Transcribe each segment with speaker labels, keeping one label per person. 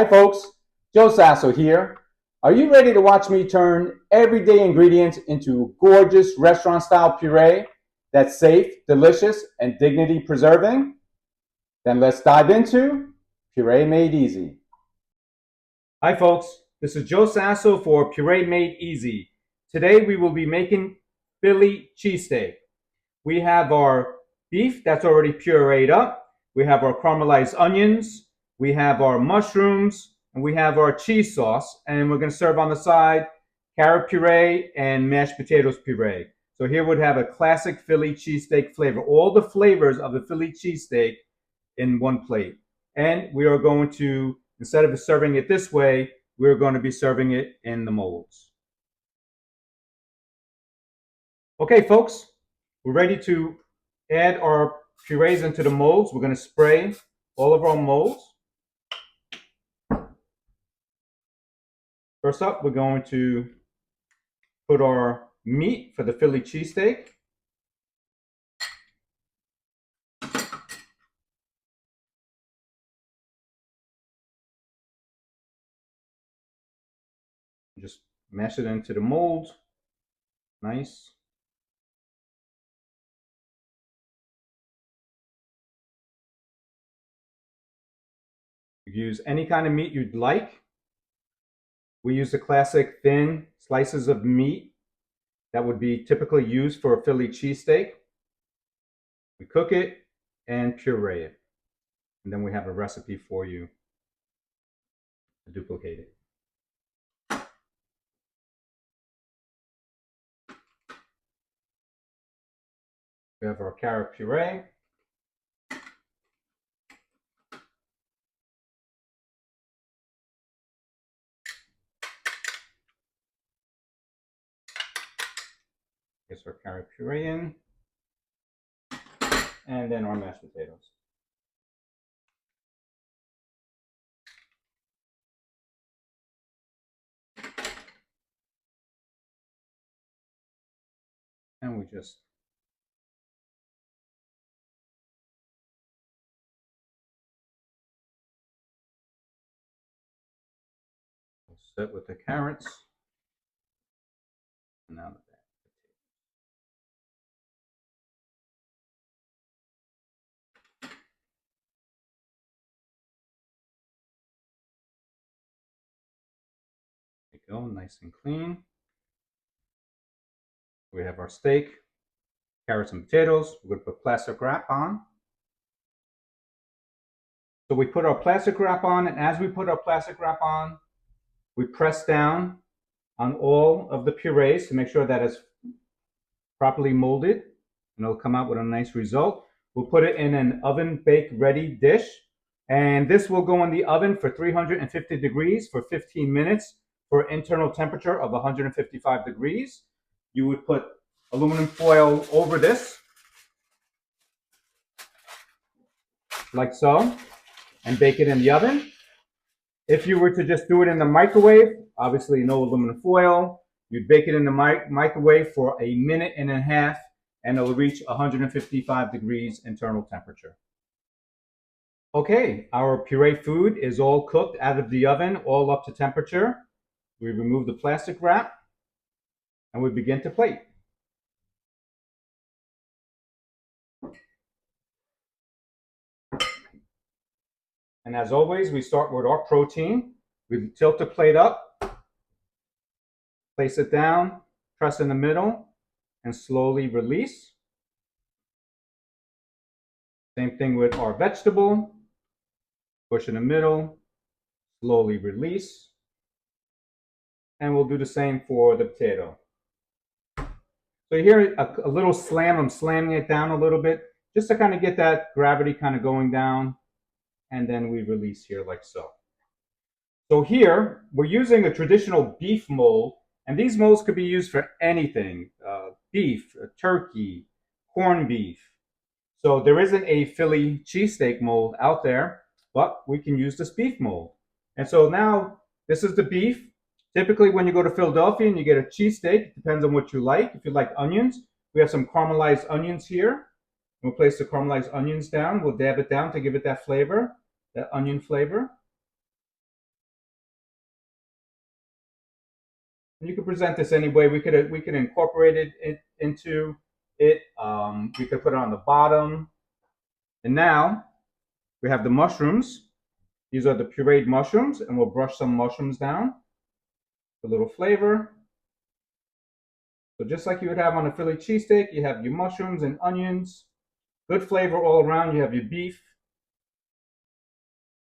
Speaker 1: Hi folks, Joe Sasso here. Are you ready to watch me turn everyday ingredients into gorgeous restaurant-style puree that's safe, delicious, and dignity-preserving? Then let's dive into Puree Made Easy. Hi folks, this is Joe Sasso for Puree Made Easy. Today we will be making Philly cheesesteak. We have our beef that's already pureed up. We have our caramelized onions. We have our mushrooms, and we have our cheese sauce, and we're going to serve on the side carrot puree and mashed potatoes puree. So here we'd have a classic Philly cheesesteak flavor, all the flavors of the Philly cheesesteak in one plate. And we are going to, instead of serving it this way, we're going to be serving it in the molds. Okay, folks, we're ready to add our purees into the molds. We're going to spray all of our molds. First up, we're going to put our meat for the Philly cheesesteak. Just mash it into the mold. Nice. You use any kind of meat you'd like. We use the classic thin slices of meat that would be typically used for a Philly cheesesteak. We cook it and puree it. And then we have a recipe for you to duplicate it. We have our carrot puree. Gets our carrot puree in. And then our mashed potatoes. And we just sit with the carrots. And now the potatoes. There we go, nice and clean. We have our steak, carrots and potatoes. We're going to put plastic wrap on. So we put our plastic wrap on, and as we put our plastic wrap on, we press down on all of the purees to make sure that it's properly molded, and it'll come out with a nice result. We'll put it in an oven bake ready dish, and this will go in the oven for 350 degrees for 15 minutes for internal temperature of 155 degrees. You would put aluminum foil over this, like so, and bake it in the oven. If you were to just do it in the microwave, obviously no aluminum foil, you'd bake it in the microwave for 1.5 minutes, and it'll reach 155 degrees internal temperature. Okay, our puree food is all cooked out of the oven, all up to temperature. We remove the plastic wrap, and we begin to plate. And as always, we start with our protein. We tilt the plate up, place it down, press in the middle, and slowly release. Same thing with our vegetable. Push in the middle, slowly release. And we'll do the same for the potato. So you hear a little slam. I'm slamming it down a little bit just to kind of get that gravity kind of going down. And then we release here like so. So here, we're using a traditional beef mold, and these molds could be used for anything, beef, turkey, corned beef. So there isn't a Philly cheesesteak mold out there, but we can use this beef mold. And so now, this is the beef. Typically, when you go to Philadelphia and you get a cheesesteak, it depends on what you like. If you like onions, we have some caramelized onions here. We'll place the caramelized onions down. We'll dab it down to give it that flavor, that onion flavor. And you could present this any way. We could incorporate it into it. We could put it on the bottom. And now we have the mushrooms. These are the pureed mushrooms, and we'll brush some mushrooms down. A little flavor. So just like you would have on a Philly cheesesteak, you have your mushrooms and onions. Good flavor all around. You have your beef.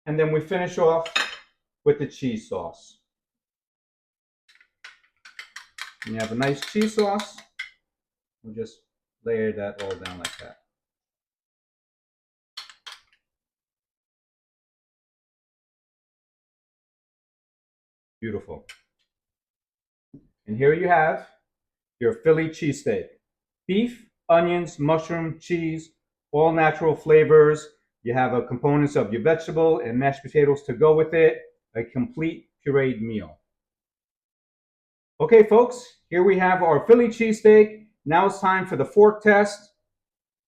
Speaker 1: And then we finish off with the cheese sauce. And you have a nice cheese sauce. We'll just layer that all down like that. Beautiful. And here you have your Philly cheesesteak. Beef, onions, mushroom, cheese, all natural flavors. You have a components of your vegetable and mashed potatoes to go with it. A complete pureed meal. Okay, folks, here we have our Philly cheesesteak. Now it's time for the fork test.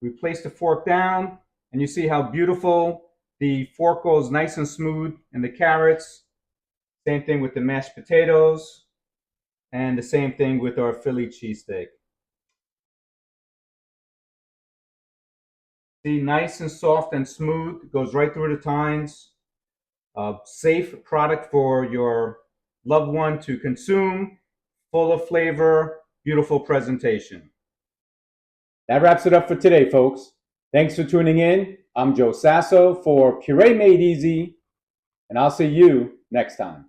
Speaker 1: We place the fork down, and you see how beautiful the fork goes, nice and smooth, and the carrots. Same thing with the mashed potatoes, and the same thing with our Philly cheesesteak. See, nice and soft and smooth, goes right through the tines. Safe product for your loved one to consume, full of flavor, beautiful presentation. That wraps it up for today, folks. Thanks for tuning in. I'm Joe Sasso for Puree Made Easy, and I'll see you next time.